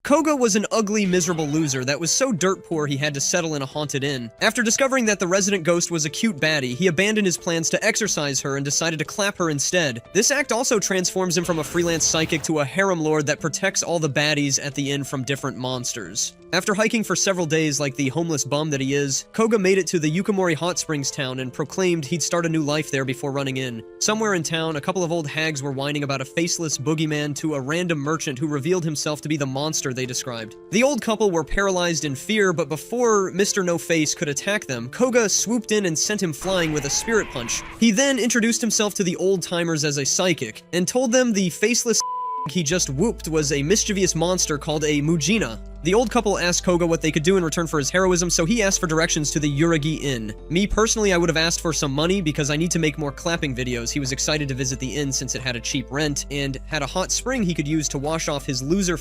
Koga was an ugly, miserable loser that was so dirt poor he had to settle in a haunted inn. After discovering that the resident ghost was a cute baddie, he abandoned his plans to exorcise her and decided to clap her instead. This act also transforms him from a freelance psychic to a harem lord that protects all the baddies at the inn from different monsters. After hiking for several days like the homeless bum that he is, Koga made it to the Yukamori Hot Springs town and proclaimed he'd start a new life there before running in. Somewhere in town, a couple of old hags were whining about a faceless boogeyman to a random merchant who revealed himself to be the monster they described. The old couple were paralyzed in fear, but before Mr. No Face could attack them, Koga swooped in and sent him flying with a spirit punch. He then introduced himself to the old-timers as a psychic, and told them the faceless he just whooped was a mischievous monster called a Mujina. The old couple asked Koga what they could do in return for his heroism, so he asked for directions to the Yuragi Inn. Me, personally, I would have asked for some money because I need to make more clapping videos. He was excited to visit the inn since it had a cheap rent, and had a hot spring he could use to wash off his loser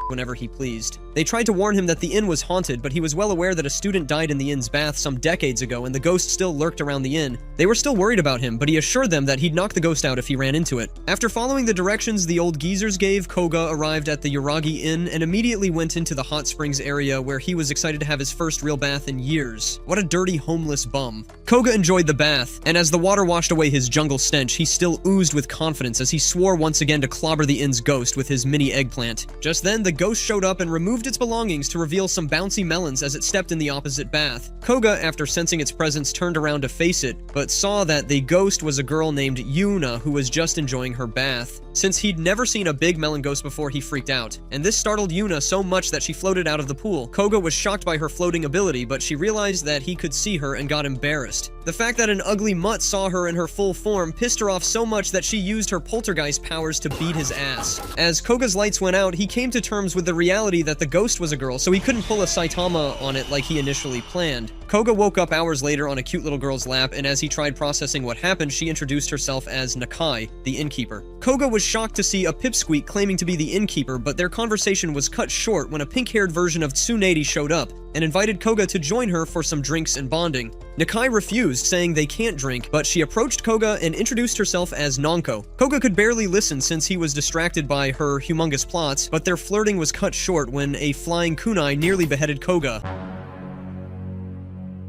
whenever he pleased. They tried to warn him that the inn was haunted, but he was well aware that a student died in the inn's bath some decades ago and the ghost still lurked around the inn. They were still worried about him, but he assured them that he'd knock the ghost out if he ran into it. After following the directions the old geezers gave, Koga arrived at the Yuragi Inn and immediately went into the hot springs area where he was excited to have his first real bath in years. What a dirty, homeless bum. Koga enjoyed the bath, and as the water washed away his jungle stench, he still oozed with confidence as he swore once again to clobber the inn's ghost with his mini eggplant. Just then, the ghost showed up and removed its belongings to reveal some bouncy melons as it stepped in the opposite bath. Koga, after sensing its presence, turned around to face it, but saw that the ghost was a girl named Yuna who was just enjoying her bath. Since he'd never seen a big melon ghost before, he freaked out, and this startled Yuna so much that she floated out of the pool. Koga was shocked by her floating ability, but she realized that he could see her and got embarrassed. The fact that an ugly mutt saw her in her full form pissed her off so much that she used her poltergeist powers to beat his ass. As Koga's lights went out, he came to terms with the reality that the ghost was a girl, so he couldn't pull a Saitama on it like he initially planned. Koga woke up hours later on a cute little girl's lap, and as he tried processing what happened, she introduced herself as Nakai, the innkeeper. Koga was shocked to see a pipsqueak claiming to be the innkeeper, but their conversation was cut short when a pink-haired version of Tsunade showed up and invited Koga to join her for some drinks and bonding. Nakai refused, saying they can't drink, but she approached Koga and introduced herself as Nonko. Koga could barely listen since he was distracted by her humongous plots, but their flirting was cut short when a flying kunai nearly beheaded Koga.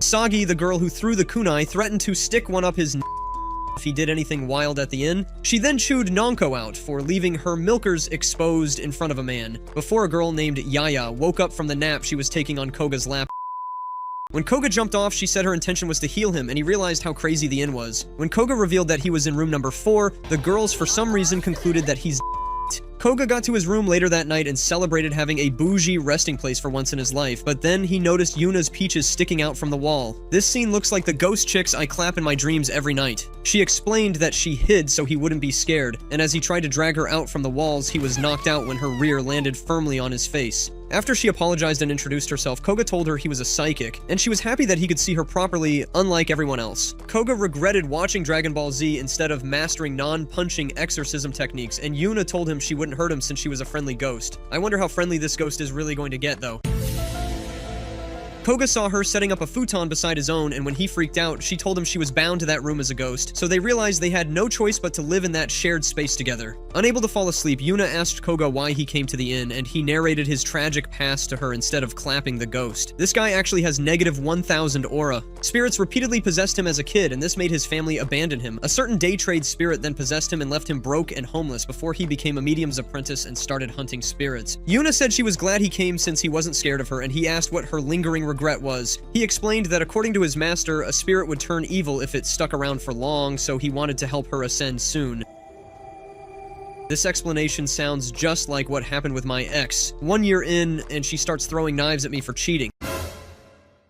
Sagi, the girl who threw the kunai, threatened to stick one up his if he did anything wild at the inn. She then chewed Nonko out for leaving her milkers exposed in front of a man, before a girl named Yaya woke up from the nap she was taking on Koga's lap. When Koga jumped off, she said her intention was to heal him, and he realized how crazy the inn was. When Koga revealed that he was in room number 4, the girls for some reason concluded that he's Koga got to his room later that night and celebrated having a bougie resting place for once in his life, but then he noticed Yuna's peaches sticking out from the wall. This scene looks like the ghost chicks I clap in my dreams every night. She explained that she hid so he wouldn't be scared, and as he tried to drag her out from the walls, he was knocked out when her rear landed firmly on his face. After she apologized and introduced herself, Koga told her he was a psychic, and she was happy that he could see her properly, unlike everyone else. Koga regretted watching Dragon Ball Z instead of mastering non-punching exorcism techniques, and Yuna told him she wouldn't hurt him since she was a friendly ghost. I wonder how friendly this ghost is really going to get, though. Koga saw her setting up a futon beside his own, and when he freaked out, she told him she was bound to that room as a ghost, so they realized they had no choice but to live in that shared space together. Unable to fall asleep, Yuna asked Koga why he came to the inn, and he narrated his tragic past to her instead of clapping the ghost. This guy actually has negative 1,000 aura. Spirits repeatedly possessed him as a kid, and this made his family abandon him. A certain day trade spirit then possessed him and left him broke and homeless before he became a medium's apprentice and started hunting spirits. Yuna said she was glad he came since he wasn't scared of her, and he asked what her lingering regret was. He explained that according to his master, a spirit would turn evil if it stuck around for long, so he wanted to help her ascend soon. This explanation sounds just like what happened with my ex. 1 year in, and she starts throwing knives at me for cheating.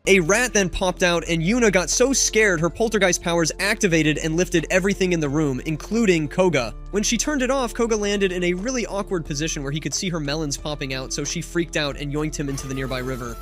A rat then popped out, and Yuna got so scared her poltergeist powers activated and lifted everything in the room, including Koga. When she turned it off, Koga landed in a really awkward position where he could see her melons popping out, so she freaked out and yoinked him into the nearby river.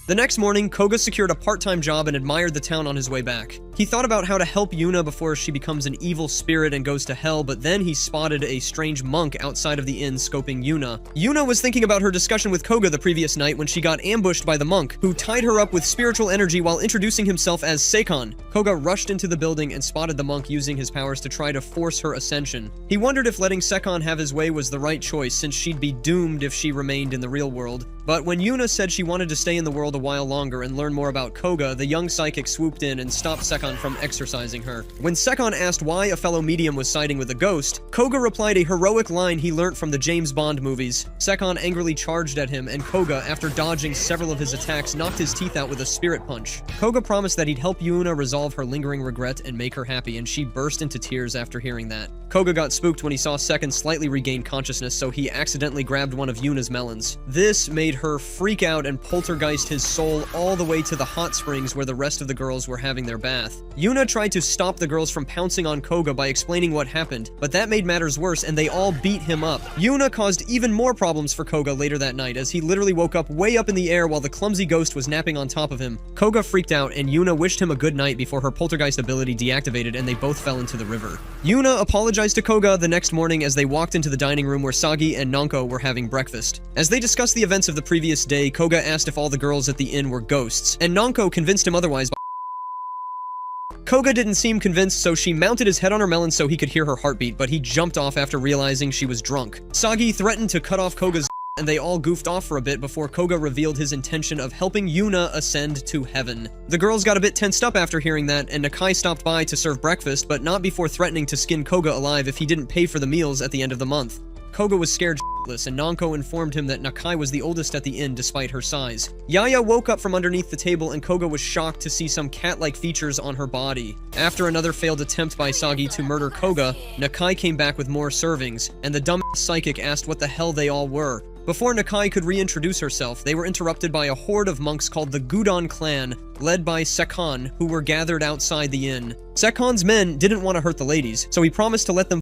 The next morning, Koga secured a part-time job and admired the town on his way back. He thought about how to help Yuna before she becomes an evil spirit and goes to hell, but then he spotted a strange monk outside of the inn scoping Yuna. Yuna was thinking about her discussion with Koga the previous night when she got ambushed by the monk, who tied her up with spiritual energy while introducing himself as Seikon. Koga rushed into the building and spotted the monk using his powers to try to force her ascension. He wondered if letting Seikon have his way was the right choice, since she'd be doomed if she remained in the real world. But when Yuna said she wanted to stay in the world a while longer and learn more about Koga, the young psychic swooped in and stopped Seikon from exorcising her. When Seikon asked why a fellow medium was siding with a ghost, Koga replied a heroic line he learnt from the James Bond movies. Seikon angrily charged at him, and Koga, after dodging several of his attacks, knocked his teeth out with a spirit punch. Koga promised that he'd help Yuna resolve her lingering regret and make her happy, and she burst into tears after hearing that. Koga got spooked when he saw Seikon slightly regain consciousness, so he accidentally grabbed one of Yuna's melons. This made her freak out and poltergeist his soul all the way to the hot springs where the rest of the girls were having their bath. Yuna tried to stop the girls from pouncing on Koga by explaining what happened, but that made matters worse and they all beat him up. Yuna caused even more problems for Koga later that night, as he literally woke up way up in the air while the clumsy ghost was napping on top of him. Koga freaked out and Yuna wished him a good night before her poltergeist ability deactivated and they both fell into the river. Yuna apologized to Koga the next morning as they walked into the dining room where Sagi and Nanko were having breakfast. As they discussed the events of the previous day, Koga asked if all the girls at the inn were ghosts, and Nanko convinced him otherwise. Koga didn't seem convinced, so she mounted his head on her melon so he could hear her heartbeat, but he jumped off after realizing she was drunk. Sagi threatened to cut off Koga's and they all goofed off for a bit before Koga revealed his intention of helping Yuna ascend to heaven. The girls got a bit tensed up after hearing that, and Nakai stopped by to serve breakfast, but not before threatening to skin Koga alive if he didn't pay for the meals at the end of the month. Koga was scared shitless, and Nanko informed him that Nakai was the oldest at the inn despite her size. Yaya woke up from underneath the table, and Koga was shocked to see some cat-like features on her body. After another failed attempt by Sagi to murder Koga, Nakai came back with more servings, and the dumb psychic asked what the hell they all were. Before Nakai could reintroduce herself, they were interrupted by a horde of monks called the Gudon clan, led by Seikon, who were gathered outside the inn. Seikon's men didn't want to hurt the ladies, so he promised to let them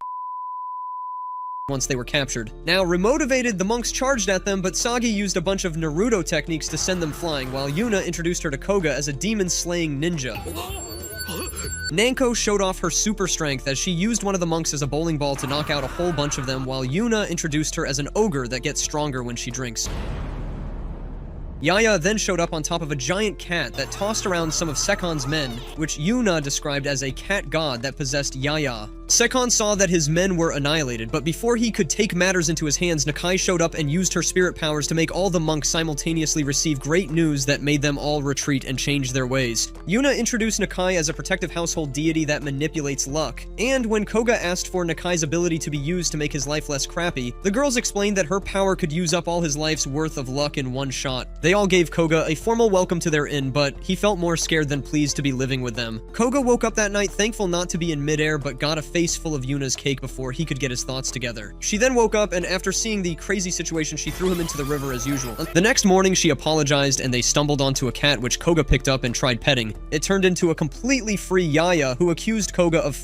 once they were captured. Now, remotivated, the monks charged at them, but Sagi used a bunch of Naruto techniques to send them flying, while Yuna introduced her to Koga as a demon-slaying ninja. Nanko showed off her super strength as she used one of the monks as a bowling ball to knock out a whole bunch of them, while Yuna introduced her as an ogre that gets stronger when she drinks. Yaya then showed up on top of a giant cat that tossed around some of Seikon's men, which Yuna described as a cat god that possessed Yaya. Seikon saw that his men were annihilated, but before he could take matters into his hands, Nakai showed up and used her spirit powers to make all the monks simultaneously receive great news that made them all retreat and change their ways. Yuna introduced Nakai as a protective household deity that manipulates luck, and when Koga asked for Nakai's ability to be used to make his life less crappy, the girls explained that her power could use up all his life's worth of luck in one shot. They all gave Koga a formal welcome to their inn, but he felt more scared than pleased to be living with them. Koga woke up that night thankful not to be in midair, but got a face full of Yuna's cake before he could get his thoughts together. She then woke up, and after seeing the crazy situation, she threw him into the river as usual. The next morning, she apologized, and they stumbled onto a cat which Koga picked up and tried petting. It turned into a completely free Yaya, who accused Koga of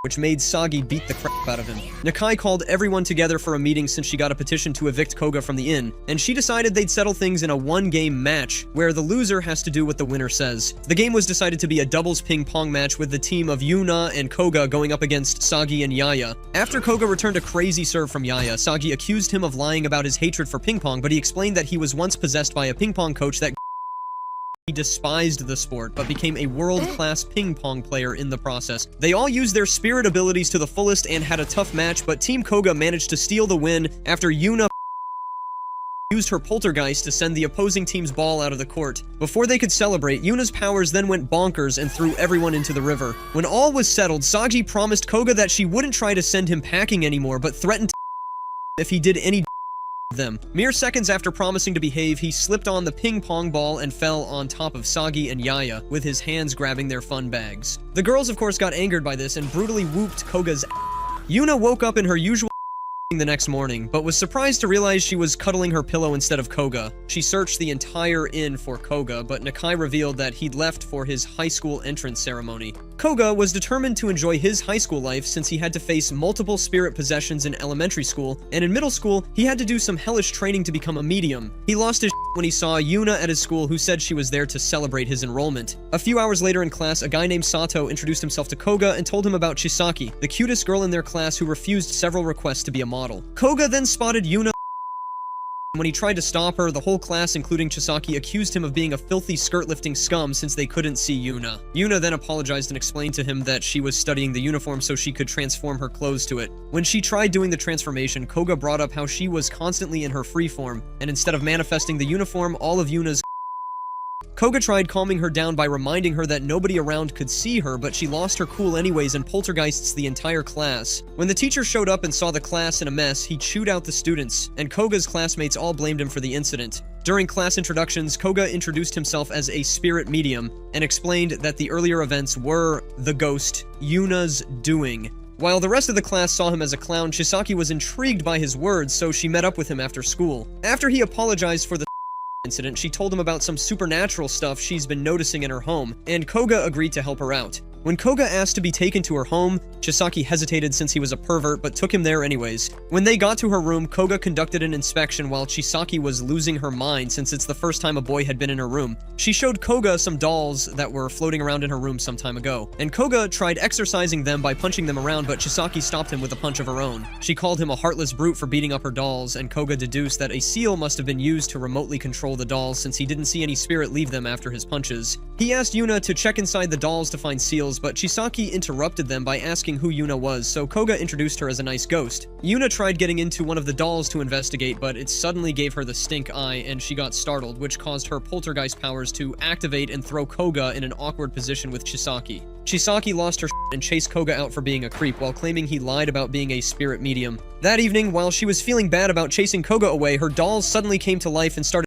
which made Sagi beat the crap out of him. Nakai called everyone together for a meeting since she got a petition to evict Koga from the inn, and she decided they'd settle things in a one-game match, where the loser has to do what the winner says. The game was decided to be a doubles ping-pong match with the team of Yuna and Koga going up against Sagi and Yaya. After Koga returned a crazy serve from Yaya, Sagi accused him of lying about his hatred for ping-pong, but he explained that he was once possessed by a ping-pong coach that he despised the sport, but became a world-class ping-pong player in the process. They all used their spirit abilities to the fullest and had a tough match, but Team Koga managed to steal the win after Yuna used her poltergeist to send the opposing team's ball out of the court. Before they could celebrate, Yuna's powers then went bonkers and threw everyone into the river. When all was settled, Sagi promised Koga that she wouldn't try to send him packing anymore, but threatened if he did any them. Mere seconds after promising to behave, he slipped on the ping-pong ball and fell on top of Sagi and Yaya, with his hands grabbing their fun bags. The girls, of course, got angered by this and brutally whooped Koga's ass. Yuna woke up in her usual the next morning, but was surprised to realize she was cuddling her pillow instead of Koga. She searched the entire inn for Koga, but Nakai revealed that he'd left for his high school entrance ceremony. Koga was determined to enjoy his high school life since he had to face multiple spirit possessions in elementary school, and in middle school, he had to do some hellish training to become a medium. He lost his when he saw Yuna at his school, who said she was there to celebrate his enrollment. A few hours later in class, a guy named Sato introduced himself to Koga and told him about Chisaki, the cutest girl in their class who refused several requests to be a model. Koga then spotted Yuna. When he tried to stop her, the whole class, including Chisaki, accused him of being a filthy skirt-lifting scum since they couldn't see Yuna. Yuna then apologized and explained to him that she was studying the uniform so she could transform her clothes to it. When she tried doing the transformation, Koga brought up how she was constantly in her free form, and instead of manifesting the uniform, all of Yuna's Koga tried calming her down by reminding her that nobody around could see her, but she lost her cool anyways and poltergeists the entire class. When the teacher showed up and saw the class in a mess, he chewed out the students, and Koga's classmates all blamed him for the incident. During class introductions, Koga introduced himself as a spirit medium, and explained that the earlier events were the ghost, Yuna's doing. While the rest of the class saw him as a clown, Chisaki was intrigued by his words, so she met up with him after school. After he apologized for the incident, she told him about some supernatural stuff she's been noticing in her home, and Koga agreed to help her out. When Koga asked to be taken to her home, Chisaki hesitated since he was a pervert, but took him there anyways. When they got to her room, Koga conducted an inspection while Chisaki was losing her mind since it's the first time a boy had been in her room. She showed Koga some dolls that were floating around in her room some time ago, and Koga tried exorcising them by punching them around, but Chisaki stopped him with a punch of her own. She called him a heartless brute for beating up her dolls, and Koga deduced that a seal must have been used to remotely control the dolls since he didn't see any spirit leave them after his punches. He asked Yuna to check inside the dolls to find seals, but Chisaki interrupted them by asking who Yuna was, so Koga introduced her as a nice ghost. Yuna tried getting into one of the dolls to investigate, but it suddenly gave her the stink eye and she got startled, which caused her poltergeist powers to activate and throw Koga in an awkward position with Chisaki. Chisaki lost her and chased Koga out for being a creep while claiming he lied about being a spirit medium. That evening, while she was feeling bad about chasing Koga away, her dolls suddenly came to life and started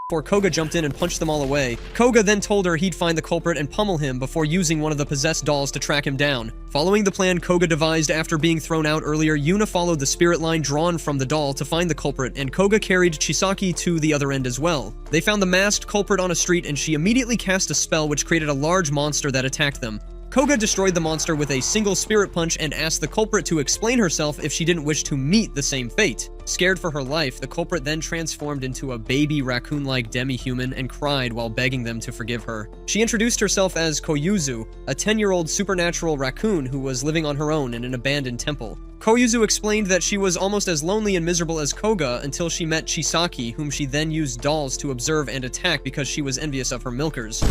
before Koga jumped in and punched them all away. Koga then told her he'd find the culprit and pummel him before using one of the possessed dolls to track him down. Following the plan Koga devised after being thrown out earlier, Yuna followed the spirit line drawn from the doll to find the culprit, and Koga carried Chisaki to the other end as well. They found the masked culprit on a street, and she immediately cast a spell which created a large monster that attacked them. Koga destroyed the monster with a single spirit punch and asked the culprit to explain herself if she didn't wish to meet the same fate. Scared for her life, the culprit then transformed into a baby raccoon-like demi-human and cried while begging them to forgive her. She introduced herself as Koyuzu, a 10-year-old supernatural raccoon who was living on her own in an abandoned temple. Koyuzu explained that she was almost as lonely and miserable as Koga until she met Chisaki, whom she then used dolls to observe and attack because she was envious of her milkers.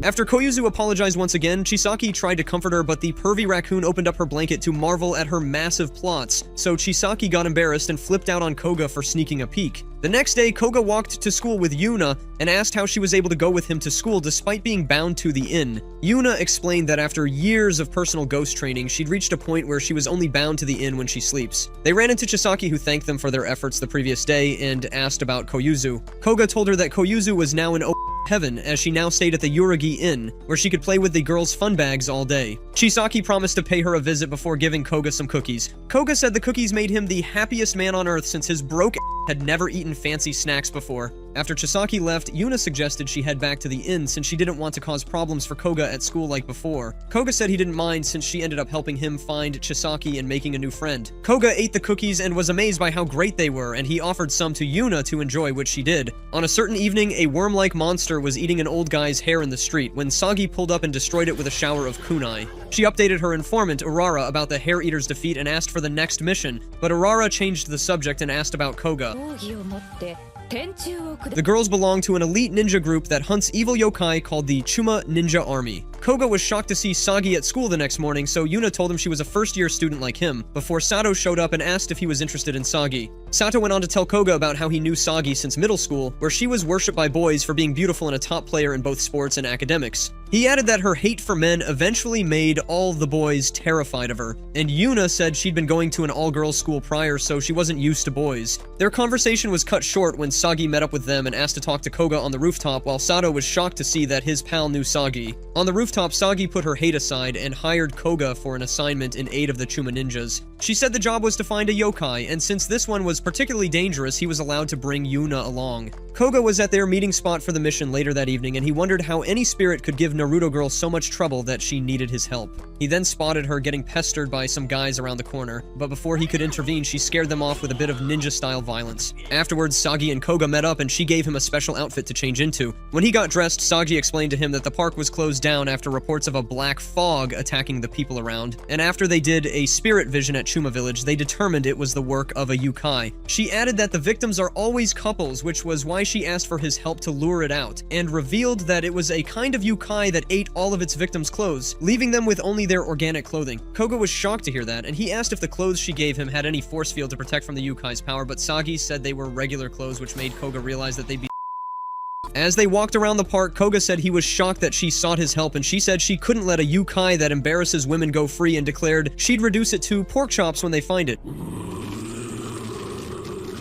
After Koyuzu apologized once again, Chisaki tried to comfort her, but the pervy raccoon opened up her blanket to marvel at her massive plots, so Chisaki got embarrassed and flipped out on Koga for sneaking a peek. The next day, Koga walked to school with Yuna and asked how she was able to go with him to school despite being bound to the inn. Yuna explained that after years of personal ghost training, she'd reached a point where she was only bound to the inn when she sleeps. They ran into Chisaki, who thanked them for their efforts the previous day and asked about Koyuzu. Koga told her that Koyuzu was now in heaven, as she now stayed at the Yuragi Inn, where she could play with the girls' fun bags all day. Chisaki promised to pay her a visit before giving Koga some cookies. Koga said the cookies made him the happiest man on earth since his broke had never eaten fancy snacks before. After Chisaki left, Yuna suggested she head back to the inn since she didn't want to cause problems for Koga at school like before. Koga said he didn't mind since she ended up helping him find Chisaki and making a new friend. Koga ate the cookies and was amazed by how great they were, and he offered some to Yuna to enjoy, which she did. On a certain evening, a worm-like monster was eating an old guy's hair in the street when Sagi pulled up and destroyed it with a shower of kunai. She updated her informant, Urara, about the Hair Eater's defeat and asked for the next mission, but Urara changed the subject and asked about Koga. The girls belong to an elite ninja group that hunts evil yokai called the Chuma Ninja Army. Koga was shocked to see Sagi at school the next morning, so Yuna told him she was a first-year student like him, before Sato showed up and asked if he was interested in Sagi. Sato went on to tell Koga about how he knew Sagi since middle school, where she was worshipped by boys for being beautiful and a top player in both sports and academics. He added that her hate for men eventually made all the boys terrified of her, and Yuna said she'd been going to an all-girls school prior, so she wasn't used to boys. Their conversation was cut short when Sagi met up with them and asked to talk to Koga on the rooftop, while Sato was shocked to see that his pal knew Sagi. On the rooftop, Sagi put her hate aside and hired Koga for an assignment in aid of the Chuma ninjas. She said the job was to find a yokai, and since this one was particularly dangerous, he was allowed to bring Yuna along. Koga was at their meeting spot for the mission later that evening, and he wondered how any spirit could give Naruto girl so much trouble that she needed his help. He then spotted her getting pestered by some guys around the corner, but before he could intervene, she scared them off with a bit of ninja-style violence. Afterwards, Sagi and Koga met up, and she gave him a special outfit to change into. When he got dressed, Sagi explained to him that the park was closed down after reports of a black fog attacking the people around, and after they did a spirit vision at Chuma Village, they determined it was the work of a yukai. She added that the victims are always couples, which was why she asked for his help to lure it out, and revealed that it was a kind of yukai that ate all of its victims' clothes, leaving them with only their organic clothing. Koga was shocked to hear that, and he asked if the clothes she gave him had any force field to protect from the yukai's power, but Sagi said they were regular clothes, which made Koga realize that they'd be. As they walked around the park, Koga said he was shocked that she sought his help, and she said she couldn't let a yukai that embarrasses women go free, and declared she'd reduce it to pork chops when they find it.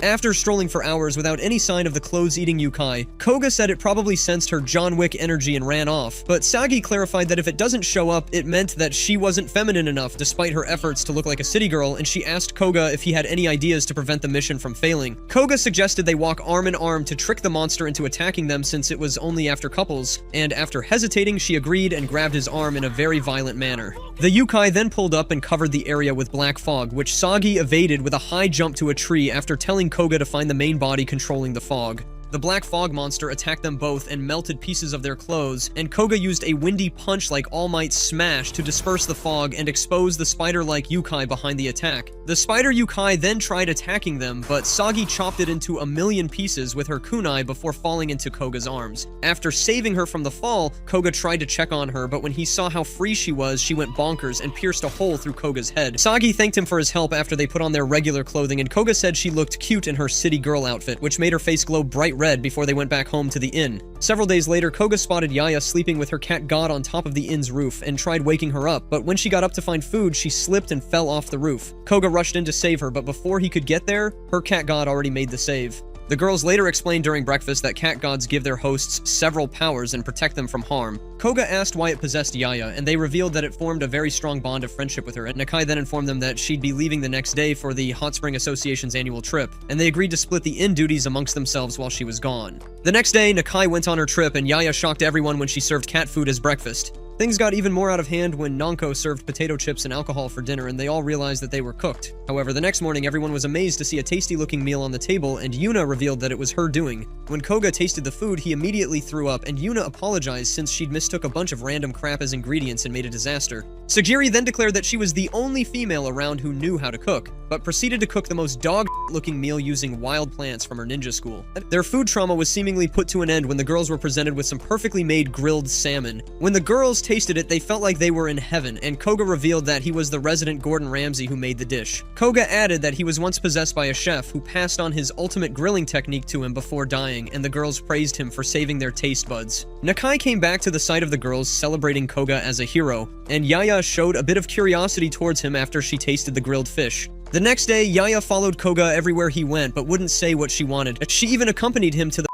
After strolling for hours without any sign of the clothes-eating yukai, Koga said it probably sensed her John Wick energy and ran off, but Sagi clarified that if it doesn't show up, it meant that she wasn't feminine enough despite her efforts to look like a city girl, and she asked Koga if he had any ideas to prevent the mission from failing. Koga suggested they walk arm in arm to trick the monster into attacking them since it was only after couples, and after hesitating, she agreed and grabbed his arm in a very violent manner. The yukai then pulled up and covered the area with black fog, which Sagi evaded with a high jump to a tree after telling Koga to find the main body controlling the fog. The black fog monster attacked them both and melted pieces of their clothes, and Koga used a windy punch like All Might's smash to disperse the fog and expose the spider-like yukai behind the attack. The spider yukai then tried attacking them, but Sagi chopped it into a million pieces with her kunai before falling into Koga's arms. After saving her from the fall, Koga tried to check on her, but when he saw how free she was, she went bonkers and pierced a hole through Koga's head. Sagi thanked him for his help after they put on their regular clothing, and Koga said she looked cute in her city girl outfit, which made her face glow bright red before they went back home to the inn. Several days later, Koga spotted Yaya sleeping with her cat God on top of the inn's roof and tried waking her up, but when she got up to find food, she slipped and fell off the roof. Koga rushed in to save her, but before he could get there, her cat God already made the save. The girls later explained during breakfast that cat gods give their hosts several powers and protect them from harm. Koga asked why it possessed Yaya, and they revealed that it formed a very strong bond of friendship with her, and Nakai then informed them that she'd be leaving the next day for the Hot Spring Association's annual trip, and they agreed to split the inn duties amongst themselves while she was gone. The next day, Nakai went on her trip, and Yaya shocked everyone when she served cat food as breakfast. Things got even more out of hand when Nanko served potato chips and alcohol for dinner, and they all realized that they were cooked. However, the next morning, everyone was amazed to see a tasty-looking meal on the table, and Yuna revealed that it was her doing. When Koga tasted the food, he immediately threw up, and Yuna apologized since she'd mistook a bunch of random crap as ingredients and made a disaster. Sagiri then declared that she was the only female around who knew how to cook, but proceeded to cook the most dog-looking meal using wild plants from her ninja school. Their food trauma was seemingly put to an end when the girls were presented with some perfectly made grilled salmon. When the girls tasted it, they felt like they were in heaven, and Koga revealed that he was the resident Gordon Ramsay who made the dish. Koga added that he was once possessed by a chef who passed on his ultimate grilling technique to him before dying, and the girls praised him for saving their taste buds. Nakai came back to the side of the girls, celebrating Koga as a hero, and Yaya showed a bit of curiosity towards him after she tasted the grilled fish. The next day, Yaya followed Koga everywhere he went, but wouldn't say what she wanted. She even accompanied him to the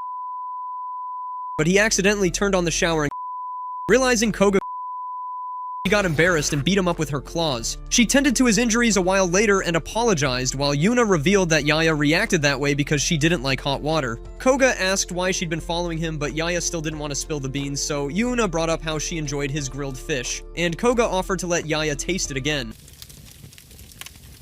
but he accidentally turned on the shower and realizing Koga she got embarrassed and beat him up with her claws. She tended to his injuries a while later and apologized, while Yuna revealed that Yaya reacted that way because she didn't like hot water. Koga asked why she'd been following him, but Yaya still didn't want to spill the beans, so Yuna brought up how she enjoyed his grilled fish, and Koga offered to let Yaya taste it again.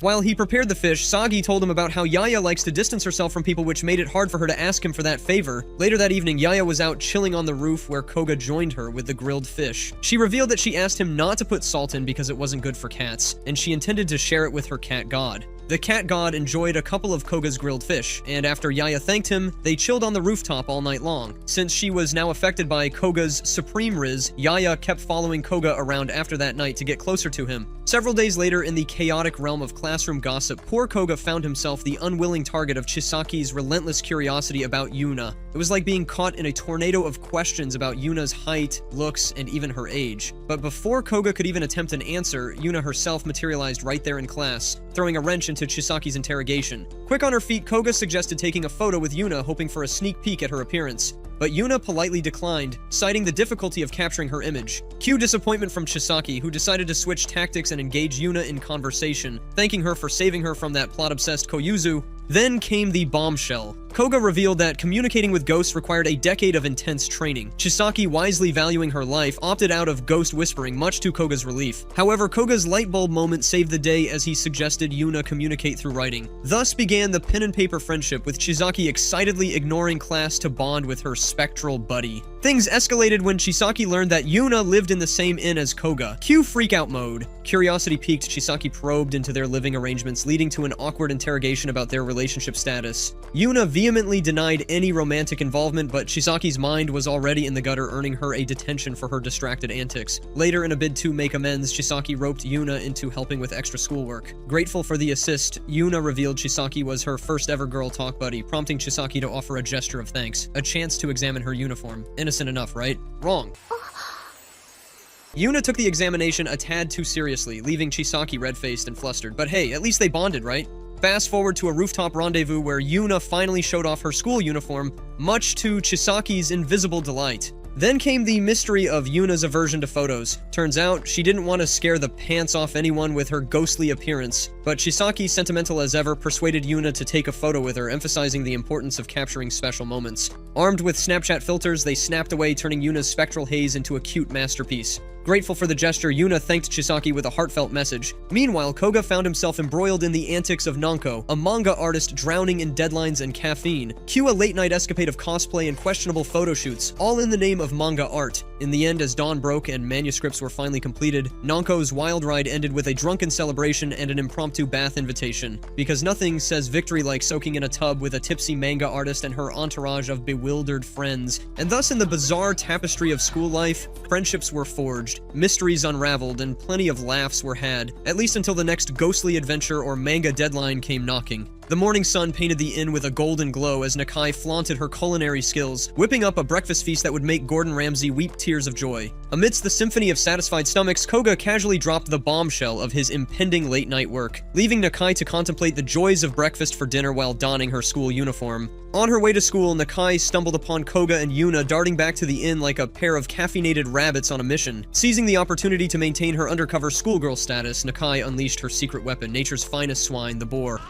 While he prepared the fish, Sagi told him about how Yaya likes to distance herself from people, which made it hard for her to ask him for that favor. Later that evening, Yaya was out chilling on the roof where Koga joined her with the grilled fish. She revealed that she asked him not to put salt in because it wasn't good for cats, and she intended to share it with her cat god. The cat god enjoyed a couple of Koga's grilled fish, and after Yaya thanked him, they chilled on the rooftop all night long. Since she was now affected by Koga's supreme Riz, Yaya kept following Koga around after that night to get closer to him. Several days later, in the chaotic realm of classroom gossip, poor Koga found himself the unwilling target of Chisaki's relentless curiosity about Yuna. It was like being caught in a tornado of questions about Yuna's height, looks, and even her age. But before Koga could even attempt an answer, Yuna herself materialized right there in class, throwing a wrench into Chisaki's interrogation. Quick on her feet, Koga suggested taking a photo with Yuna, hoping for a sneak peek at her appearance. But Yuna politely declined, citing the difficulty of capturing her image. Cue disappointment from Chisaki, who decided to switch tactics and engage Yuna in conversation, thanking her for saving her from that plot-obsessed Koyuzu. Then came the bombshell. Koga revealed that communicating with ghosts required a decade of intense training. Chisaki, wisely valuing her life, opted out of ghost whispering, much to Koga's relief. However, Koga's light bulb moment saved the day as he suggested Yuna communicate through writing. Thus began the pen and paper friendship, with Chisaki excitedly ignoring class to bond with her spectral buddy. Things escalated when Chisaki learned that Yuna lived in the same inn as Koga. Cue freakout mode. Curiosity piqued, Chisaki probed into their living arrangements, leading to an awkward interrogation about their relationship status. Yuna vehemently denied any romantic involvement, but Chisaki's mind was already in the gutter, earning her a detention for her distracted antics. Later, in a bid to make amends, Chisaki roped Yuna into helping with extra schoolwork. Grateful for the assist, Yuna revealed Chisaki was her first ever girl talk buddy, prompting Chisaki to offer a gesture of thanks. A chance to examine her uniform. Innocent enough, right? Wrong. Yuna took the examination a tad too seriously, leaving Chisaki red-faced and flustered. But hey, at least they bonded, right? Fast forward to a rooftop rendezvous where Yuna finally showed off her school uniform, much to Chisaki's invisible delight. Then came the mystery of Yuna's aversion to photos. Turns out, she didn't want to scare the pants off anyone with her ghostly appearance, but Chisaki, sentimental as ever, persuaded Yuna to take a photo with her, emphasizing the importance of capturing special moments. Armed with Snapchat filters, they snapped away, turning Yuna's spectral haze into a cute masterpiece. Grateful for the gesture, Yuna thanked Chisaki with a heartfelt message. Meanwhile, Koga found himself embroiled in the antics of Nanko, a manga artist drowning in deadlines and caffeine. Cue a late-night escapade of cosplay and questionable photo shoots, all in the name of manga art. In the end, as dawn broke and manuscripts were finally completed, Nanko's wild ride ended with a drunken celebration and an impromptu bath invitation. Because nothing says victory like soaking in a tub with a tipsy manga artist and her entourage of bewildered friends. And thus, in the bizarre tapestry of school life, friendships were forged, mysteries unraveled, and plenty of laughs were had, at least until the next ghostly adventure or manga deadline came knocking. The morning sun painted the inn with a golden glow as Nakai flaunted her culinary skills, whipping up a breakfast feast that would make Gordon Ramsay weep tears of joy. Amidst the symphony of satisfied stomachs, Koga casually dropped the bombshell of his impending late-night work, leaving Nakai to contemplate the joys of breakfast for dinner while donning her school uniform. On her way to school, Nakai stumbled upon Koga and Yuna darting back to the inn like a pair of caffeinated rabbits on a mission. Seizing the opportunity to maintain her undercover schoolgirl status, Nakai unleashed her secret weapon, nature's finest swine, the boar.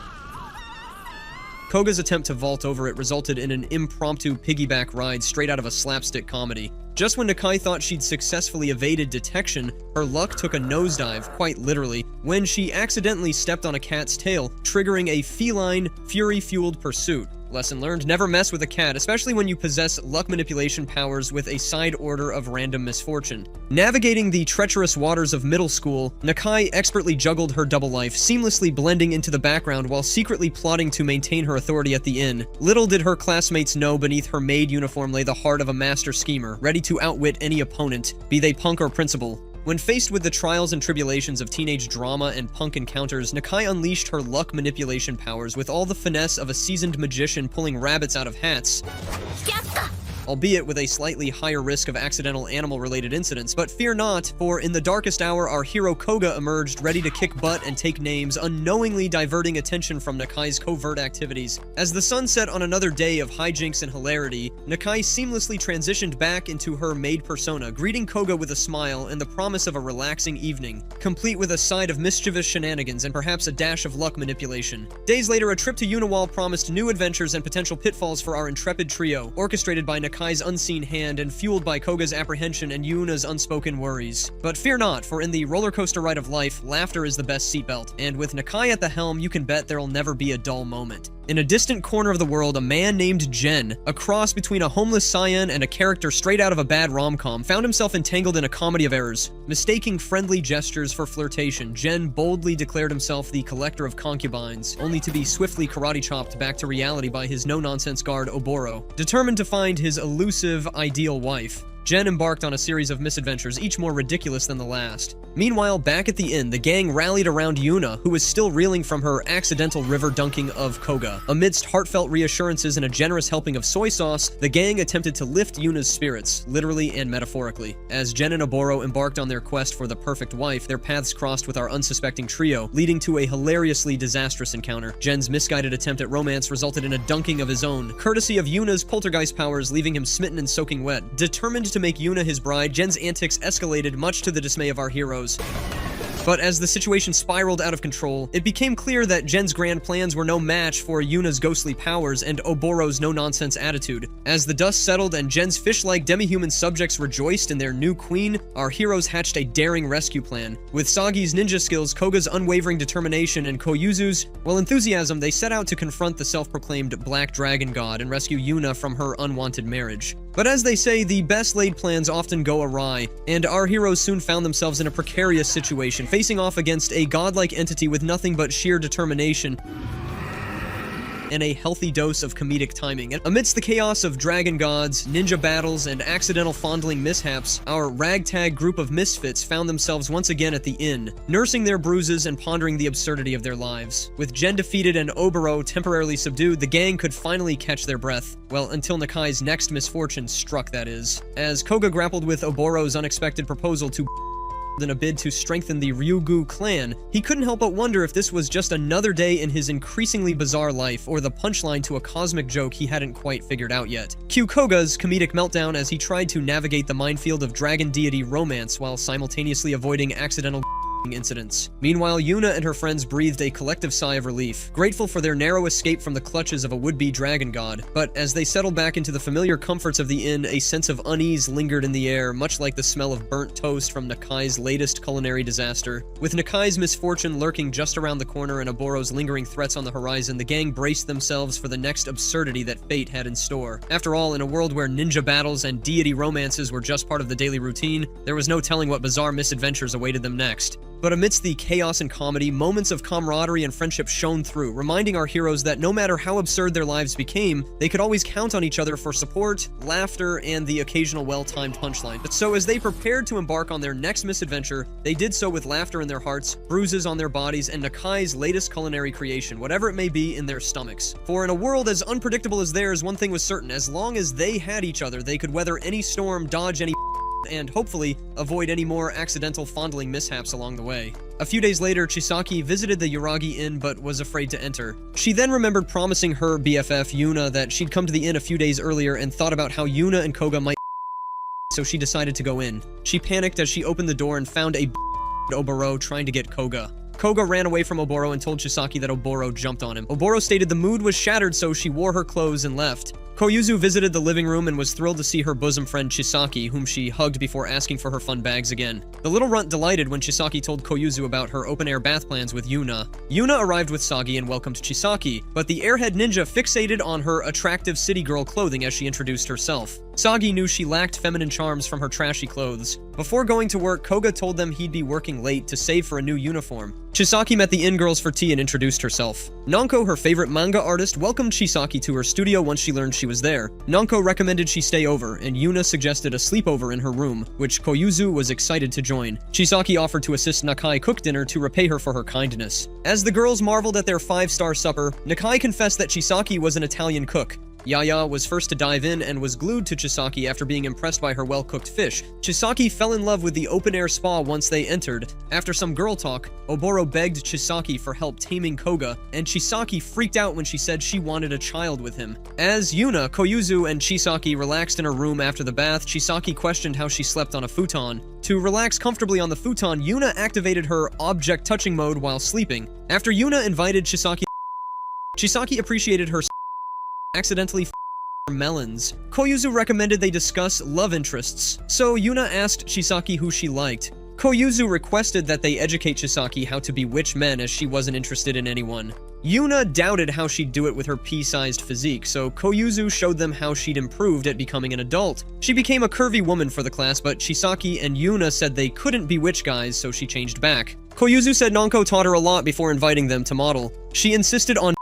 Koga's attempt to vault over it resulted in an impromptu piggyback ride straight out of a slapstick comedy. Just when Nakai thought she'd successfully evaded detection, her luck took a nosedive, quite literally, when she accidentally stepped on a cat's tail, triggering a feline, fury-fueled pursuit. Lesson learned, never mess with a cat, especially when you possess luck manipulation powers with a side order of random misfortune. Navigating the treacherous waters of middle school, Nakai expertly juggled her double life, seamlessly blending into the background while secretly plotting to maintain her authority at the inn. Little did her classmates know beneath her maid uniform lay the heart of a master schemer, ready to outwit any opponent, be they punk or principal. When faced with the trials and tribulations of teenage drama and punk encounters, Nakai unleashed her luck manipulation powers with all the finesse of a seasoned magician pulling rabbits out of hats. Albeit with a slightly higher risk of accidental animal-related incidents. But fear not, for in the darkest hour, our hero Koga emerged, ready to kick butt and take names, unknowingly diverting attention from Nakai's covert activities. As the sun set on another day of hijinks and hilarity, Nakai seamlessly transitioned back into her maid persona, greeting Koga with a smile and the promise of a relaxing evening, complete with a side of mischievous shenanigans and perhaps a dash of luck manipulation. Days later, a trip to Uniwal promised new adventures and potential pitfalls for our intrepid trio, orchestrated by Nakai's unseen hand and fueled by Koga's apprehension and Yuna's unspoken worries. But fear not, for in the roller coaster ride of life, laughter is the best seatbelt, and with Nakai at the helm, you can bet there'll never be a dull moment. In a distant corner of the world, a man named Jen, a cross between a homeless scion and a character straight out of a bad rom-com, found himself entangled in a comedy of errors. Mistaking friendly gestures for flirtation, Jen boldly declared himself the collector of concubines, only to be swiftly karate-chopped back to reality by his no-nonsense guard Oboro. Determined to find his elusive, ideal wife, Jen embarked on a series of misadventures, each more ridiculous than the last. Meanwhile, back at the inn, the gang rallied around Yuna, who was still reeling from her accidental river dunking of Koga. Amidst heartfelt reassurances and a generous helping of soy sauce, the gang attempted to lift Yuna's spirits, literally and metaphorically. As Jen and Oboro embarked on their quest for the perfect wife, their paths crossed with our unsuspecting trio, leading to a hilariously disastrous encounter. Jen's misguided attempt at romance resulted in a dunking of his own, courtesy of Yuna's poltergeist powers, leaving him smitten and soaking wet. Determined to make Yuna his bride, Jen's antics escalated, much to the dismay of our heroes. But as the situation spiraled out of control, it became clear that Jen's grand plans were no match for Yuna's ghostly powers and Oboro's no-nonsense attitude. As the dust settled and Jen's fish-like demi-human subjects rejoiced in their new queen, our heroes hatched a daring rescue plan. With Sagi's ninja skills, Koga's unwavering determination, and Koyuzu's, enthusiasm, they set out to confront the self-proclaimed Black Dragon God and rescue Yuna from her unwanted marriage. But as they say, the best-laid plans often go awry, and our heroes soon found themselves in a precarious situation, facing off against a godlike entity with nothing but sheer determination and a healthy dose of comedic timing. Amidst the chaos of dragon gods, ninja battles, and accidental fondling mishaps, our ragtag group of misfits found themselves once again at the inn, nursing their bruises and pondering the absurdity of their lives. With Jen defeated and Oboro temporarily subdued, the gang could finally catch their breath. Well, until Nakai's next misfortune struck, that is. As Koga grappled with Oboro's unexpected proposal to in a bid to strengthen the Ryugu clan, he couldn't help but wonder if this was just another day in his increasingly bizarre life, or the punchline to a cosmic joke he hadn't quite figured out yet. Cue Koga's comedic meltdown as he tried to navigate the minefield of dragon deity romance while simultaneously avoiding accidental incidents. Meanwhile, Yuna and her friends breathed a collective sigh of relief, grateful for their narrow escape from the clutches of a would-be dragon god. But as they settled back into the familiar comforts of the inn, a sense of unease lingered in the air, much like the smell of burnt toast from Nakai's latest culinary disaster. With Nakai's misfortune lurking just around the corner and Oboro's lingering threats on the horizon, the gang braced themselves for the next absurdity that fate had in store. After all, in a world where ninja battles and deity romances were just part of the daily routine, there was no telling what bizarre misadventures awaited them next. But amidst the chaos and comedy, moments of camaraderie and friendship shone through, reminding our heroes that no matter how absurd their lives became, they could always count on each other for support, laughter, and the occasional well-timed punchline. But so as they prepared to embark on their next misadventure, they did so with laughter in their hearts, bruises on their bodies, and Nakai's latest culinary creation, whatever it may be, in their stomachs. For in a world as unpredictable as theirs, one thing was certain: as long as they had each other, they could weather any storm, dodge any and hopefully avoid any more accidental fondling mishaps along the way. A few days later, Chisaki visited the Yuragi Inn but was afraid to enter. She then remembered promising her BFF Yuna that she'd come to the inn a few days earlier and thought about how Yuna and Koga might, so she decided to go in. She panicked as she opened the door and found a Oboro trying to get Koga. Koga ran away from Oboro and told Chisaki that Oboro jumped on him. Oboro stated the mood was shattered, so she wore her clothes and left. Koyuzu visited the living room and was thrilled to see her bosom friend Chisaki, whom she hugged before asking for her fun bags again. The little runt delighted when Chisaki told Koyuzu about her open-air bath plans with Yuna. Yuna arrived with Sagi and welcomed Chisaki, but the airhead ninja fixated on her attractive city girl clothing as she introduced herself. Sagi knew she lacked feminine charms from her trashy clothes. Before going to work, Koga told them he'd be working late to save for a new uniform. Chisaki met the inn girls for tea and introduced herself. Nanko, her favorite manga artist, welcomed Chisaki to her studio once she learned she was there. Nanko recommended she stay over, and Yuna suggested a sleepover in her room, which Koyuzu was excited to join. Chisaki offered to assist Nakai cook dinner to repay her for her kindness. As the girls marveled at their 5-star supper, Nakai confessed that Chisaki was an Italian cook. Yaya was first to dive in and was glued to Chisaki after being impressed by her well-cooked fish. Chisaki fell in love with the open-air spa once they entered. After some girl talk, Oboro begged Chisaki for help taming Koga, and Chisaki freaked out when she said she wanted a child with him. As Yuna, Koyuzu, and Chisaki relaxed in her room after the bath, Chisaki questioned how she slept on a futon. To relax comfortably on the futon, Yuna activated her object touching mode while sleeping. After Yuna invited Chisaki appreciated her accidentally melons. Koyuzu recommended they discuss love interests, so Yuna asked Chisaki who she liked. Koyuzu requested that they educate Chisaki how to bewitch men as she wasn't interested in anyone. Yuna doubted how she'd do it with her pea-sized physique, so Koyuzu showed them how she'd improved at becoming an adult. She became a curvy woman for the class, but Chisaki and Yuna said they couldn't be witch guys, so she changed back. Koyuzu said Nanko taught her a lot before inviting them to model. She insisted on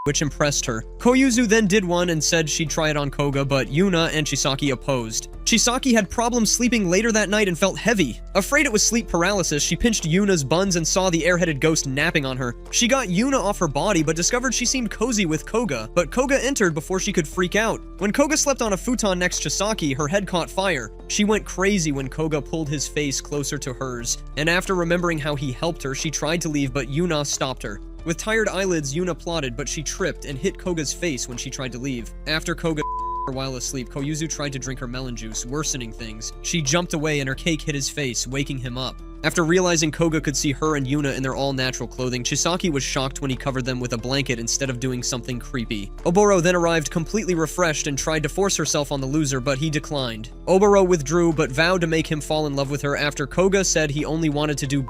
which impressed her. Koyuzu then did one and said she'd try it on Koga, but Yuna and Chisaki opposed. Chisaki had problems sleeping later that night and felt heavy. Afraid it was sleep paralysis, she pinched Yuna's buns and saw the airheaded ghost napping on her. She got Yuna off her body, but discovered she seemed cozy with Koga, but Koga entered before she could freak out. When Koga slept on a futon next to Chisaki, her head caught fire. She went crazy when Koga pulled his face closer to hers, and after remembering how he helped her, she tried to leave, but Yuna stopped her. With tired eyelids, Yuna plotted, but she tripped and hit Koga's face when she tried to leave. After Koga while asleep, Koyuzu tried to drink her melon juice, worsening things. She jumped away and her cake hit his face, waking him up. After realizing Koga could see her and Yuna in their all-natural clothing, Chisaki was shocked when he covered them with a blanket instead of doing something creepy. Oboro then arrived completely refreshed and tried to force herself on the loser, but he declined. Oboro withdrew, but vowed to make him fall in love with her after Koga said he only wanted to do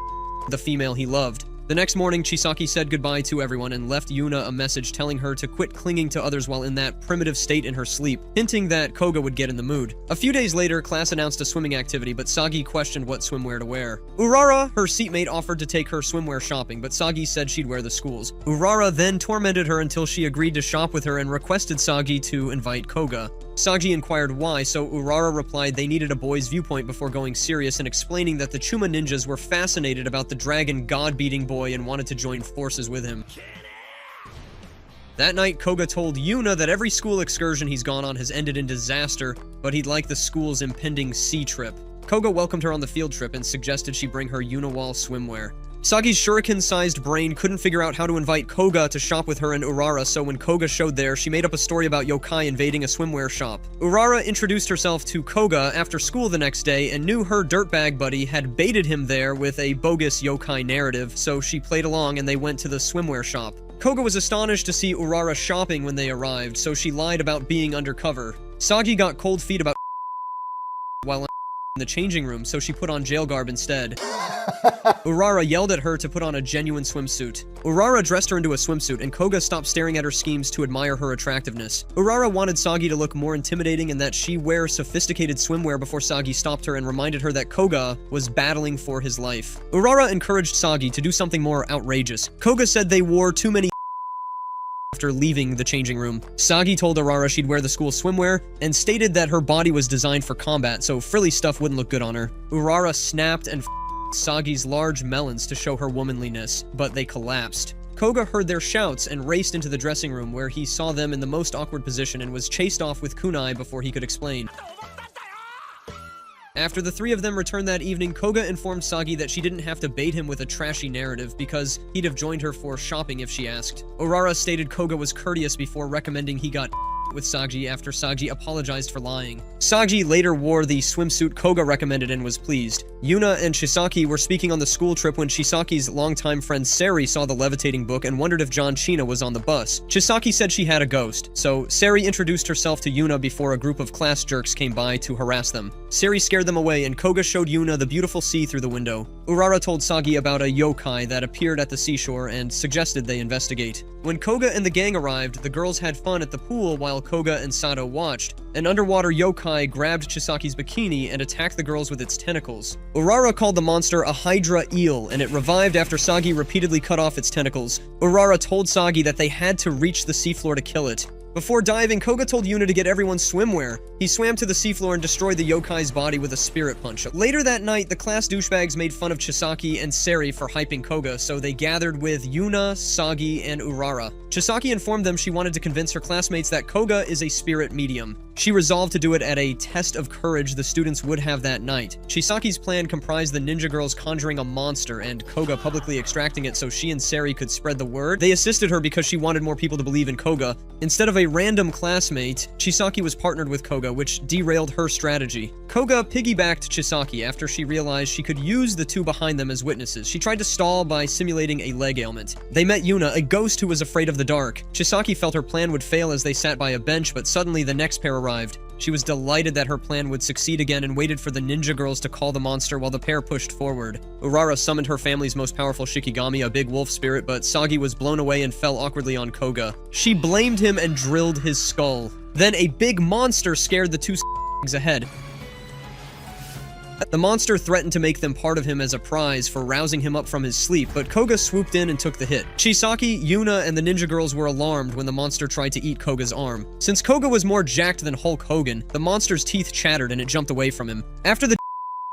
the female he loved. The next morning, Chisaki said goodbye to everyone and left Yuna a message telling her to quit clinging to others while in that primitive state in her sleep, hinting that Koga would get in the mood. A few days later, class announced a swimming activity, but Sagi questioned what swimwear to wear. Urara, her seatmate, offered to take her swimwear shopping, but Sagi said she'd wear the school's. Urara then tormented her until she agreed to shop with her and requested Sagi to invite Koga. Sagi inquired why, so Urara replied they needed a boy's viewpoint before going serious and explaining that the Chuma ninjas were fascinated about the dragon god-beating boy and wanted to join forces with him. That night, Koga told Yuna that every school excursion he's gone on has ended in disaster, but he'd like the school's impending sea trip. Koga welcomed her on the field trip and suggested she bring her Unawall swimwear. Sagi's shuriken-sized brain couldn't figure out how to invite Koga to shop with her and Urara, so when Koga showed there, she made up a story about yokai invading a swimwear shop. Urara introduced herself to Koga after school the next day and knew her dirtbag buddy had baited him there with a bogus yokai narrative, so she played along and they went to the swimwear shop. Koga was astonished to see Urara shopping when they arrived, so she lied about being undercover. Sagi got cold feet about while in the changing room, so she put on jail garb instead. Urara yelled at her to put on a genuine swimsuit. Urara dressed her into a swimsuit, and Koga stopped staring at her schemes to admire her attractiveness. Urara wanted Sagi to look more intimidating and that she wear sophisticated swimwear before Sagi stopped her and reminded her that Koga was battling for his life. Urara encouraged Sagi to do something more outrageous. Koga said they wore too many after leaving the changing room. Sagi told Urara she'd wear the school swimwear and stated that her body was designed for combat, so frilly stuff wouldn't look good on her. Urara snapped and Sagi's large melons to show her womanliness, but they collapsed. Koga heard their shouts and raced into the dressing room where he saw them in the most awkward position and was chased off with kunai before he could explain. After the three of them returned that evening, Koga informed Sagi that she didn't have to bait him with a trashy narrative because he'd have joined her for shopping if she asked. Urara stated Koga was courteous before recommending he got with Sagi after Sagi apologized for lying. Sagi later wore the swimsuit Koga recommended and was pleased. Yuna and Chisaki were speaking on the school trip when Chisaki's longtime friend Sari saw the levitating book and wondered if John China was on the bus. Chisaki said she had a ghost, so Sari introduced herself to Yuna before a group of class jerks came by to harass them. Sari scared them away and Koga showed Yuna the beautiful sea through the window. Urara told Sagi about a yokai that appeared at the seashore and suggested they investigate. When Koga and the gang arrived, the girls had fun at the pool while Koga and Sato watched. An underwater yokai grabbed Chisaki's bikini and attacked the girls with its tentacles. Urara called the monster a hydra eel, and it revived after Sagi repeatedly cut off its tentacles. Urara told Sagi that they had to reach the seafloor to kill it. Before diving, Koga told Yuna to get everyone swimwear. He swam to the seafloor and destroyed the yokai's body with a spirit punch. Later that night, the class douchebags made fun of Chisaki and Sari for hyping Koga, so they gathered with Yuna, Sagi, and Urara. Chisaki informed them she wanted to convince her classmates that Koga is a spirit medium. She resolved to do it at a test of courage the students would have that night. Chisaki's plan comprised the ninja girls conjuring a monster and Koga publicly extracting it so she and Sari could spread the word. They assisted her because she wanted more people to believe in Koga. Instead of a random classmate, Chisaki was partnered with Koga, which derailed her strategy. Koga piggybacked Chisaki after she realized she could use the two behind them as witnesses. She tried to stall by simulating a leg ailment. They met Yuna, a ghost who was afraid of the dark. Chisaki felt her plan would fail as they sat by a bench, but suddenly the next pair arrived. She was delighted that her plan would succeed again and waited for the ninja girls to call the monster while the pair pushed forward. Urara summoned her family's most powerful Shikigami, a big wolf spirit, but Sagi was blown away and fell awkwardly on Koga. She blamed him and drilled his skull. Then a big monster scared the two ahead. The monster threatened to make them part of him as a prize for rousing him up from his sleep, but Koga swooped in and took the hit. Chisaki, Yuna, and the ninja girls were alarmed when the monster tried to eat Koga's arm. Since Koga was more jacked than Hulk Hogan, the monster's teeth chattered and it jumped away from him. After the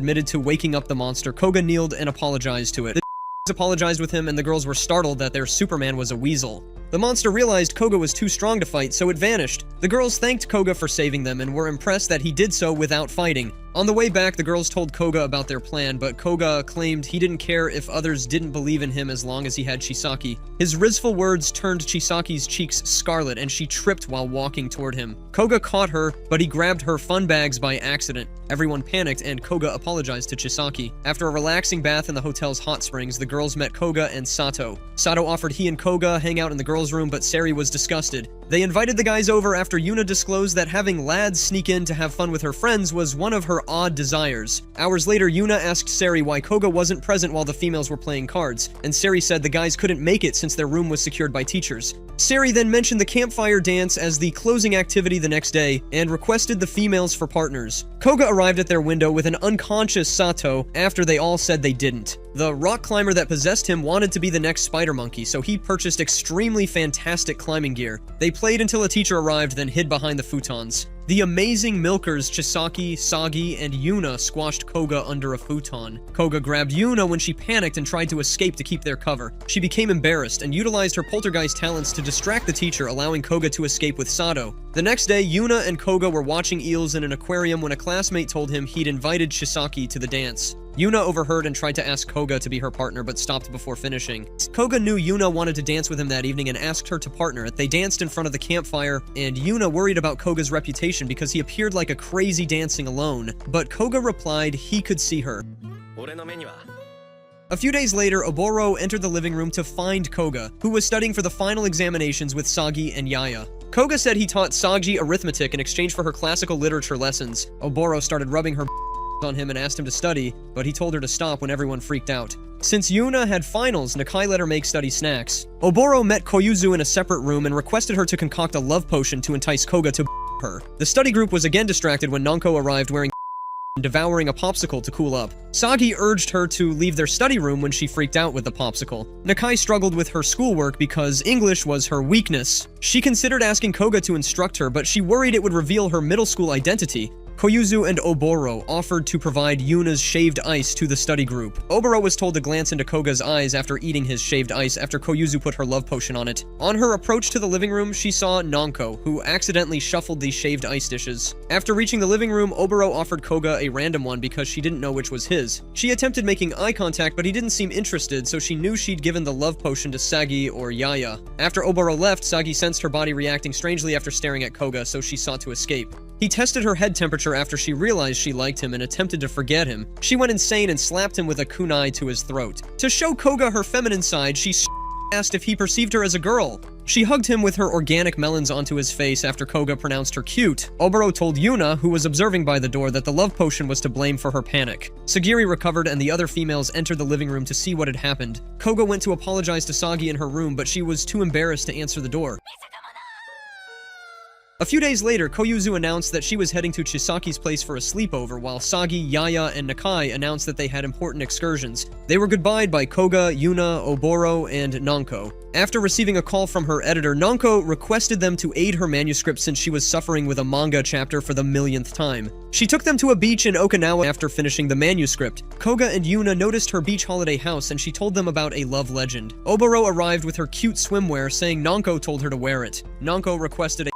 admitted to waking up the monster, Koga kneeled and apologized to it. The apologized with him and the girls were startled that their Superman was a weasel. The monster realized Koga was too strong to fight, so it vanished. The girls thanked Koga for saving them and were impressed that he did so without fighting. On the way back, the girls told Koga about their plan, but Koga claimed he didn't care if others didn't believe in him as long as he had Chisaki. His rizful words turned Chisaki's cheeks scarlet, and she tripped while walking toward him. Koga caught her, but he grabbed her fun bags by accident. Everyone panicked, and Koga apologized to Chisaki. After a relaxing bath in the hotel's hot springs, the girls met Koga and Sato. Sato offered he and Koga hang out in the girls' room, but Sari was disgusted. They invited the guys over after Yuna disclosed that having lads sneak in to have fun with her friends was one of her odd desires. Hours later, Yuna asked Sari why Koga wasn't present while the females were playing cards, and Sari said the guys couldn't make it since their room was secured by teachers. Sari then mentioned the campfire dance as the closing activity the next day, and requested the females for partners. Koga arrived at their window with an unconscious Sato after they all said they didn't. The rock climber that possessed him wanted to be the next spider monkey, so he purchased extremely fantastic climbing gear. They played until a teacher arrived, then hid behind the futons. The amazing milkers Chisaki, Sagi, and Yuna squashed Koga under a futon. Koga grabbed Yuna when she panicked and tried to escape to keep their cover. She became embarrassed and utilized her poltergeist talents to distract the teacher, allowing Koga to escape with Sato. The next day, Yuna and Koga were watching eels in an aquarium when a classmate told him he'd invited Chisaki to the dance. Yuna overheard and tried to ask Koga to be her partner, but stopped before finishing. Koga knew Yuna wanted to dance with him that evening and asked her to partner. They danced in front of the campfire, and Yuna worried about Koga's reputation because he appeared like a crazy dancing alone, but Koga replied he could see her. A few days later, Oboro entered the living room to find Koga, who was studying for the final examinations with Sagi and Yaya. Koga said he taught Sagi arithmetic in exchange for her classical literature lessons. Oboro started rubbing her on him and asked him to study, but he told her to stop when everyone freaked out. Since Yuna had finals, Nakai let her make study snacks. Oboro met Koyuzu in a separate room and requested her to concoct a love potion to entice Koga to her. The study group was again distracted when Nanko arrived wearing and devouring a popsicle to cool up. Sagi urged her to leave their study room when she freaked out with the popsicle. Nakai struggled with her schoolwork because English was her weakness. She considered asking Koga to instruct her, but she worried it would reveal her middle school identity. Koyuzu and Oboro offered to provide Yuna's shaved ice to the study group. Oboro was told to glance into Koga's eyes after eating his shaved ice after Koyuzu put her love potion on it. On her approach to the living room, she saw Nanko, who accidentally shuffled the shaved ice dishes. After reaching the living room, Oboro offered Koga a random one because she didn't know which was his. She attempted making eye contact, but he didn't seem interested, so she knew she'd given the love potion to Sagi or Yaya. After Oboro left, Sagi sensed her body reacting strangely after staring at Koga, so she sought to escape. He tested her head temperature after she realized she liked him and attempted to forget him. She went insane and slapped him with a kunai to his throat. To show Koga her feminine side, she asked if he perceived her as a girl. She hugged him with her organic melons onto his face after Koga pronounced her cute. Oboro told Yuna, who was observing by the door, that the love potion was to blame for her panic. Sagiri recovered and the other females entered the living room to see what had happened. Koga went to apologize to Sagi in her room, but she was too embarrassed to answer the door. A few days later, Koyuzu announced that she was heading to Chisaki's place for a sleepover, while Sagi, Yaya, and Nakai announced that they had important excursions. They were goodbyed by Koga, Yuna, Oboro, and Nanko. After receiving a call from her editor, Nanko requested them to aid her manuscript since she was suffering with a manga chapter for the millionth time. She took them to a beach in Okinawa after finishing the manuscript. Koga and Yuna noticed her beach holiday house and she told them about a love legend. Oboro arrived with her cute swimwear, saying Nanko told her to wear it. Nanko requested a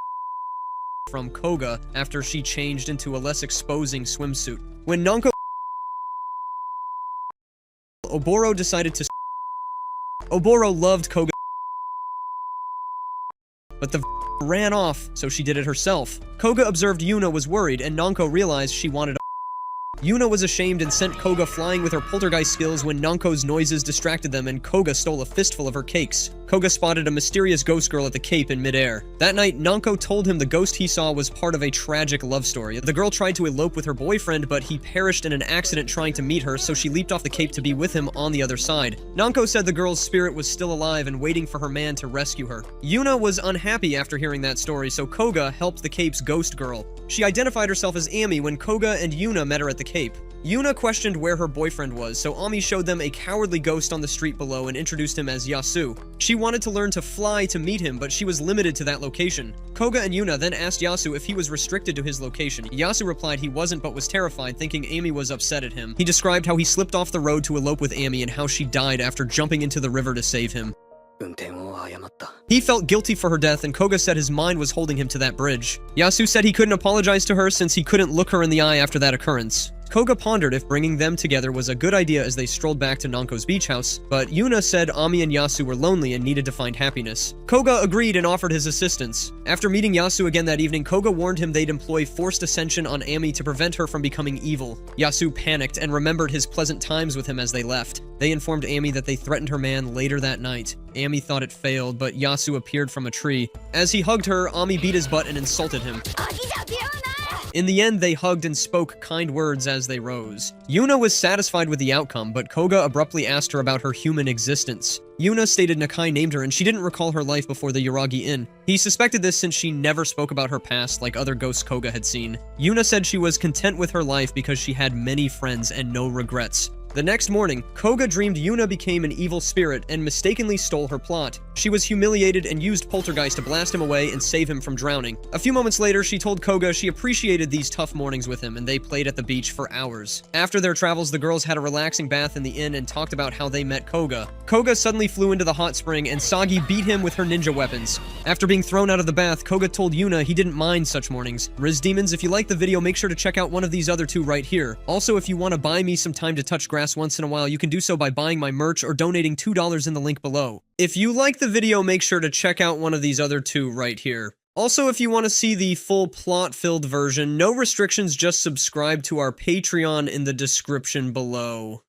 from Koga after she changed into a less exposing swimsuit. When Nanko Oboro decided to Oboro loved Koga, but the ran off, so she did it herself. Koga observed Yuna was worried, and Nanko realized she wanted Yuna was ashamed and sent Koga flying with her poltergeist skills when Nanko's noises distracted them and Koga stole a fistful of her cakes. Koga spotted a mysterious ghost girl at the cape in midair. That night, Nanko told him the ghost he saw was part of a tragic love story. The girl tried to elope with her boyfriend, but he perished in an accident trying to meet her, so she leaped off the cape to be with him on the other side. Nanko said the girl's spirit was still alive and waiting for her man to rescue her. Yuna was unhappy after hearing that story, so Koga helped the cape's ghost girl. She identified herself as Ami when Koga and Yuna met her at the cape. Yuna questioned where her boyfriend was, so Ami showed them a cowardly ghost on the street below and introduced him as Yasu. She wanted to learn to fly to meet him, but she was limited to that location. Koga and Yuna then asked Yasu if he was restricted to his location. Yasu replied he wasn't but was terrified, thinking Ami was upset at him. He described how he slipped off the road to elope with Ami and how she died after jumping into the river to save him. He felt guilty for her death, and Koga said his mind was holding him to that bridge. Yasu said he couldn't apologize to her since he couldn't look her in the eye after that occurrence. Koga pondered if bringing them together was a good idea as they strolled back to Nanko's beach house, but Yuna said Ami and Yasu were lonely and needed to find happiness. Koga agreed and offered his assistance. After meeting Yasu again that evening, Koga warned him they'd employ forced ascension on Ami to prevent her from becoming evil. Yasu panicked and remembered his pleasant times with him as they left. They informed Ami that they threatened her man later that night. Ami thought it failed, but Yasu appeared from a tree. As he hugged her, Ami beat his butt and insulted him. In the end, they hugged and spoke kind words as they rose. Yuna was satisfied with the outcome, but Koga abruptly asked her about her human existence. Yuna stated Nakai named her and she didn't recall her life before the Yuragi Inn. He suspected this since she never spoke about her past like other ghosts Koga had seen. Yuna said she was content with her life because she had many friends and no regrets. The next morning, Koga dreamed Yuna became an evil spirit and mistakenly stole her plot. She was humiliated and used Poltergeist to blast him away and save him from drowning. A few moments later, she told Koga she appreciated these tough mornings with him, and they played at the beach for hours. After their travels, the girls had a relaxing bath in the inn and talked about how they met Koga. Koga suddenly flew into the hot spring, and Sagi beat him with her ninja weapons. After being thrown out of the bath, Koga told Yuna he didn't mind such mornings. Riz Demons, if you like the video, make sure to check out one of these other two right here. Also, if you want to buy me some time to touch grass once in a while, you can do so by buying my merch or donating $2 in the link below. If you like the video, make sure to check out one of these other two right here. Also, if you want to see the full plot-filled version, no restrictions, just subscribe to our Patreon in the description below.